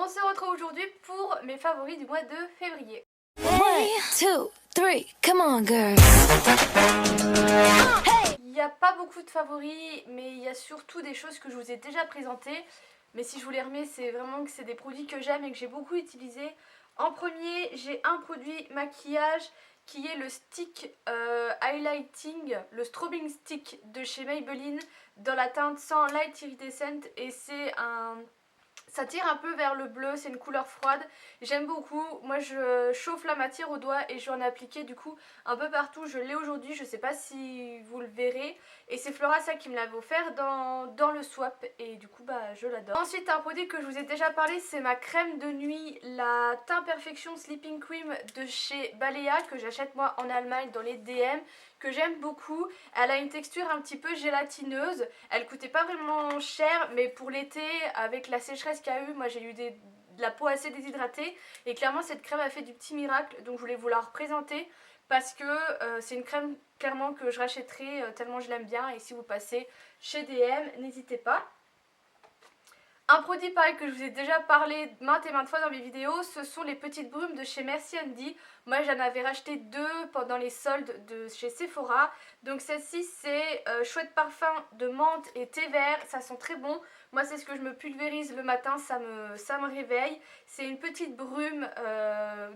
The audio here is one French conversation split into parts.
On se retrouve aujourd'hui pour mes favoris du mois de février. 1, 2, 3, come on girl. Il n'y a pas beaucoup de favoris, mais il y a surtout des choses que je vous ai déjà présentées. Mais si je vous les remets, c'est vraiment que c'est des produits que j'aime et que j'ai beaucoup utilisés. En premier, j'ai un produit maquillage qui est le stick highlighting, le strobing stick de chez Maybelline dans la teinte sans light iridescent, et c'est un... Ça tire un peu vers le bleu, c'est une couleur froide, j'aime beaucoup. Moi je chauffe la matière au doigt et je vais en appliquer du coup un peu partout. Je l'ai aujourd'hui, je sais pas si vous le verrez. Et c'est Flora ça qui me l'avait offert dans le swap et du coup bah je l'adore. Ensuite un produit que je vous ai déjà parlé, c'est ma crème de nuit, la Teint Perfection Sleeping Cream de chez Balea, que j'achète moi en Allemagne dans les DM, que j'aime beaucoup. Elle a une texture un petit peu gélatineuse, elle coûtait pas vraiment cher, mais pour l'été avec la sécheresse qu'il y a eu, moi j'ai eu de la peau assez déshydratée et clairement cette crème a fait du petit miracle, donc je voulais vous la représenter parce que c'est une crème clairement que je rachèterai tellement je l'aime bien, et si vous passez chez DM, n'hésitez pas. Un produit pareil que je vous ai déjà parlé maintes et maintes fois dans mes vidéos, ce sont les petites brumes de chez Merci Andy. Moi j'en avais racheté deux pendant les soldes de chez Sephora. Donc celle-ci c'est chouette parfum de menthe et thé vert, ça sent très bon. Moi c'est ce que je me pulvérise le matin, ça me réveille. C'est une petite brume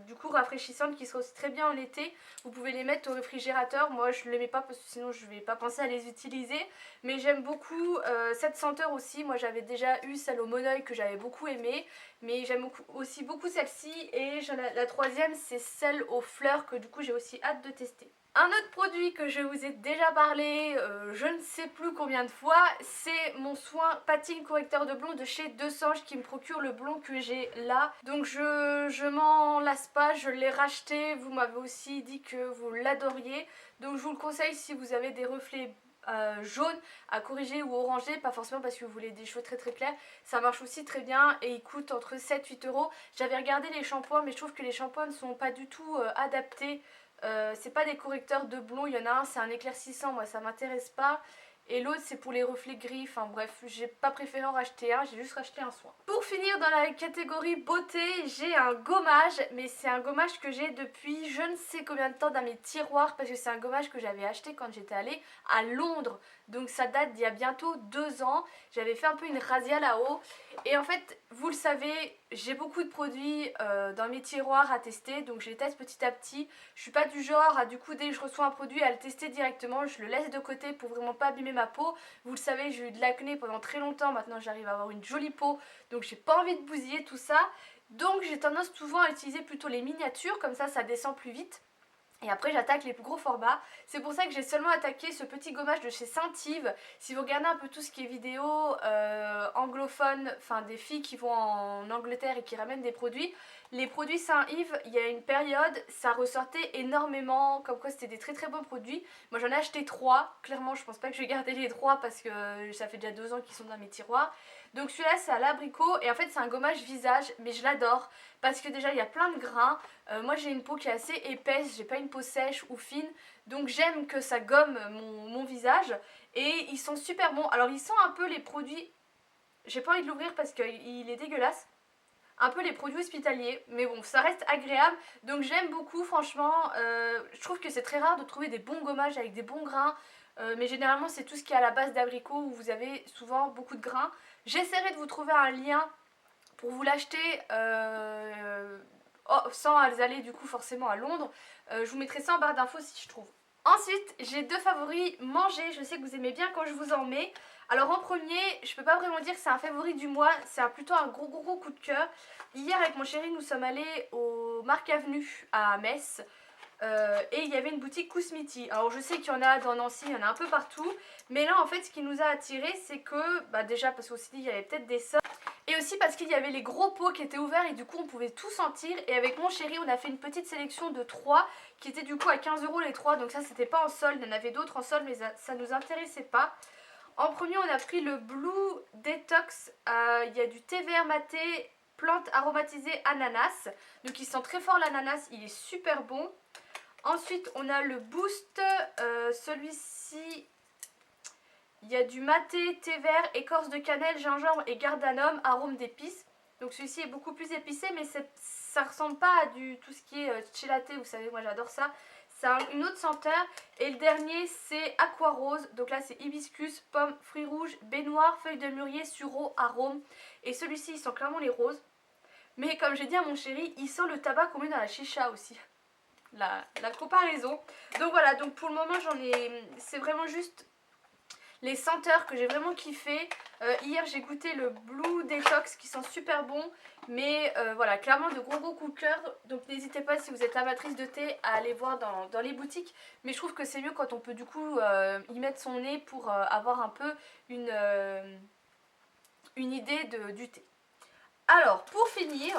du coup rafraîchissante qui se aussi très bien en été. Vous pouvez les mettre au réfrigérateur, moi je ne les mets pas parce que sinon je ne vais pas penser à les utiliser. Mais j'aime beaucoup cette senteur aussi, moi j'avais déjà eu celle au Monoeil que j'avais beaucoup aimé, mais j'aime aussi beaucoup celle-ci, et la troisième c'est celle aux fleurs que du coup j'ai aussi hâte de tester. Un autre produit que je vous ai déjà parlé, je ne sais plus combien de fois, c'est mon soin patine correcteur de blond de chez Desange qui me procure le blond que j'ai là. Donc je m'en lasse pas, je l'ai racheté, vous m'avez aussi dit que vous l'adoriez. Donc je vous le conseille si vous avez des reflets jaune à corriger ou orangé, pas forcément parce que vous voulez des cheveux très très clairs, ça marche aussi très bien et il coûte entre 7-8 euros. J'avais regardé les shampoings, mais je trouve que les shampoings ne sont pas du tout adaptés. C'est pas des correcteurs de blond, il y en a un c'est un éclaircissant, moi ça m'intéresse pas. Et l'autre c'est pour les reflets gris, enfin bref, j'ai pas préféré en racheter un, j'ai juste racheté un soin. Pour finir dans la catégorie beauté, j'ai un gommage, mais c'est un gommage que j'ai depuis je ne sais combien de temps dans mes tiroirs, parce que c'est un gommage que j'avais acheté quand j'étais allée à Londres. Donc ça date d'il y a bientôt 2 ans, j'avais fait un peu une razzia là-haut. Et en fait, vous le savez, j'ai beaucoup de produits dans mes tiroirs à tester, donc je les teste petit à petit. Je suis pas du genre à du coup dès que je reçois un produit à le tester directement, je le laisse de côté pour vraiment pas abîmer ma peau. Vous le savez, j'ai eu de l'acné pendant très longtemps, maintenant j'arrive à avoir une jolie peau, donc j'ai pas envie de bousiller tout ça. Donc j'ai tendance souvent à utiliser plutôt les miniatures, comme ça descend plus vite. Et après j'attaque les plus gros formats. C'est pour ça que j'ai seulement attaqué ce petit gommage de chez Saint-Yves. Si vous regardez un peu tout ce qui est vidéo anglophone, enfin des filles qui vont en Angleterre et qui ramènent des produits, les produits Saint-Yves, il y a une période, ça ressortait énormément, comme quoi c'était des très très bons produits. Moi j'en ai acheté 3, clairement je pense pas que je vais garder les 3 parce que ça fait déjà 2 ans qu'ils sont dans mes tiroirs. Donc celui-là c'est à l'abricot et en fait c'est un gommage visage, mais je l'adore parce que déjà il y a plein de grains. Moi j'ai une peau qui est assez épaisse, j'ai pas une peau sèche ou fine, donc j'aime que ça gomme mon visage et ils sont super bons. Alors ils sont un peu les produits, j'ai pas envie de l'ouvrir parce qu'il est dégueulasse, un peu les produits hospitaliers, mais bon ça reste agréable, donc j'aime beaucoup franchement. Je trouve que c'est très rare de trouver des bons gommages avec des bons grains, mais généralement c'est tout ce qui est à la base d'abricot où vous avez souvent beaucoup de grains. J'essaierai de vous trouver un lien pour vous l'acheter sans aller du coup forcément à Londres. Je vous mettrai ça en barre d'infos si je trouve. Ensuite, j'ai 2 favoris manger, je sais que vous aimez bien quand je vous en mets. Alors en premier, je peux pas vraiment dire que c'est un favori du mois, c'est plutôt un gros coup de cœur. Hier avec mon chéri, nous sommes allés au Marc Avenue à Metz. Et il y avait une boutique Kousmiti. Alors je sais qu'il y en a dans Nancy, il y en a un peu partout. Mais là en fait ce qui nous a attiré, c'est que déjà parce qu'aussi il y avait peut-être des soldes, et aussi parce qu'il y avait les gros pots qui étaient ouverts et du coup on pouvait tout sentir. Et avec mon chéri on a fait une petite sélection de 3 qui étaient du coup à 15 euros les 3. Donc ça c'était pas en solde, il y en avait d'autres en solde mais ça nous intéressait pas. En premier on a pris le Blue Detox, il y a du thé vert maté, plante aromatisée ananas. Donc il sent très fort l'ananas, il est super bon. Ensuite on a le Boost, celui-ci il y a du maté, thé vert, écorce de cannelle, gingembre et cardamome, arôme d'épices. Donc celui-ci est beaucoup plus épicé, mais ça ressemble pas à tout ce qui est chelaté, vous savez, moi j'adore ça. C'est une autre senteur. Et le dernier, c'est Aqua Rose. Donc là, c'est hibiscus, pomme, fruits rouges, baie noire, feuilles de mûrier, sureau, arôme. Et celui-ci, il sent clairement les roses. Mais comme j'ai dit à mon chéri, il sent le tabac qu'on met dans la chicha aussi. La comparaison. Donc voilà, donc pour le moment, c'est vraiment juste les senteurs que j'ai vraiment kiffé. Hier, j'ai goûté le Blue Detox qui sent super bon. Mais voilà, clairement de gros coups de cœur. Donc n'hésitez pas, si vous êtes amatrice de thé, à aller voir dans les boutiques. Mais je trouve que c'est mieux quand on peut du coup y mettre son nez pour avoir un peu une idée du thé. Alors, pour finir,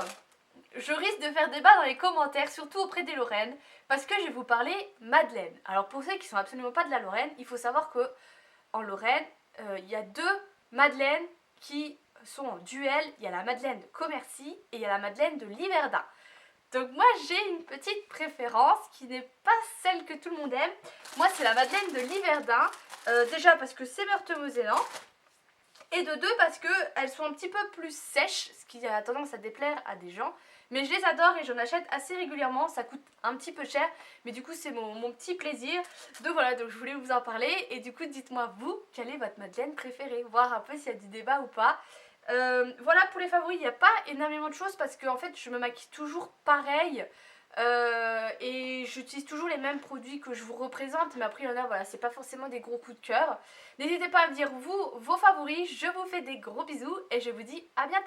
je risque de faire débat dans les commentaires, surtout auprès des Lorraines, parce que je vais vous parler Madeleine. Alors pour ceux qui ne sont absolument pas de la Lorraine, il faut savoir que en Lorraine, il y a 2 Madeleines qui sont en duel. Il y a la Madeleine de Commercy et il y a la Madeleine de Liverdun. Donc moi j'ai une petite préférence qui n'est pas celle que tout le monde aime. Moi c'est la Madeleine de Liverdun, déjà parce que c'est meurthe-mosellan. Et de 2 parce qu'elles sont un petit peu plus sèches, ce qui a tendance à déplaire à des gens. Mais je les adore et j'en achète assez régulièrement, ça coûte un petit peu cher, mais du coup c'est mon petit plaisir. Donc voilà, donc je voulais vous en parler et du coup dites-moi vous, quelle est votre Madeleine préférée, voir un peu s'il y a du débat ou pas. Voilà pour les favoris, il n'y a pas énormément de choses parce que en fait je me maquille toujours pareil. Et j'utilise toujours les mêmes produits que je vous représente, mais après il y en a, voilà, c'est pas forcément des gros coups de cœur. N'hésitez pas à me dire vous, vos favoris, je vous fais des gros bisous et je vous dis à bientôt.